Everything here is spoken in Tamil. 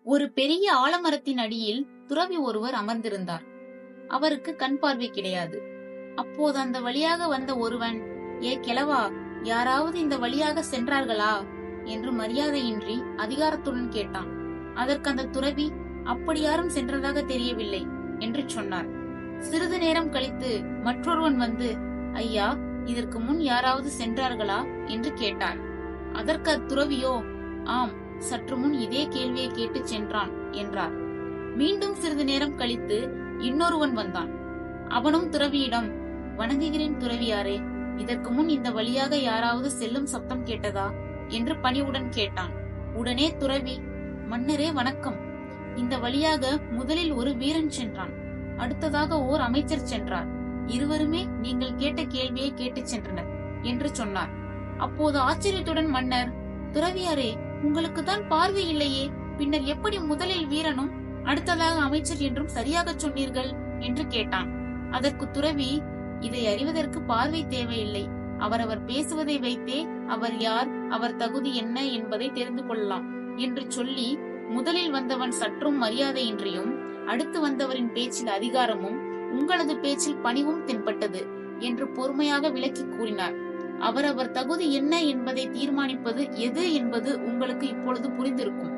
ஒரு பெரிய ஆலமரத்தின் அடியில் துறவி ஒருவர் அமர்ந்திருந்தார். அவருக்கு கண் பார்வை கிடையாது. அப்போது அந்த வழியாக வந்த ஒருவன், ஏ கிழவா, யாராவது இந்த வழியாக சென்றார்களா என்று மரியாதையின்றி அதிகாரத்துடன் கேட்டான். அதற்கு அந்த துறவி, அப்படி யாரும் சென்றதாக தெரியவில்லை என்று சொன்னார். சிறிது நேரம் கழித்து மற்றொருவன் வந்து, ஐயா, இதற்கு முன் யாராவது சென்றார்களா என்று கேட்டார். அதற்கு அத்துறவியோ, ஆம், சற்று முன் இதே கேள்வியை கேட்டு சென்றான் என்றார். மீண்டும் சிறிது நேரம் கழித்து இன்னொருவன் வந்தான். அவனும் துறவியிடம், வணங்குகிறேன் துறவியாரே, இதற்கு முன் இந்த வழியாக யாராவது செல்லும் சப்தம் கேட்டதா என்று பணிவுடன் கேட்டான். உடனே துறவி, மன்னரே வணக்கம். இந்த வழியாக முதலில் ஒரு வீரன் சென்றான், அடுத்ததாக ஓர் அமைச்சர் சென்றார். இருவருமே நீங்கள் கேட்ட கேள்வியை கேட்டு சென்றனர் என்று சொன்னார். அப்போது ஆச்சரியத்துடன் மன்னர், துறவியாரே, உங்களுக்கு தான் பார்வை இல்லையே, பின்னர் எப்படி முதலில் வீரனும் அடுத்ததாக அமைச்சர் என்றும் சரியாக சொன்னீர்கள் என்று கேட்டான். அதற்கு துறவி, இதை அறிவதற்கு பார்வை தேவையில்லை. அவரவர் பேசுவதை வைத்தே அவர் யார், அவர் தகுதி என்ன என்பதை தெரிந்து கொள்ளலாம் என்று சொல்லி, முதலில் வந்தவன் சற்றும் மரியாதையின்றியும் அடுத்து வந்தவரின் பேச்சில் அதிகாரமும் உங்களது பேச்சில் பணிவும் தென்பட்டது என்று பொறுமையாக விளக்கி கூறினார். அவரவர் தகுதி என்ன என்பதை தீர்மானிப்பது எது என்பது உங்களுக்கு இப்பொழுது புரிந்திருக்கும்.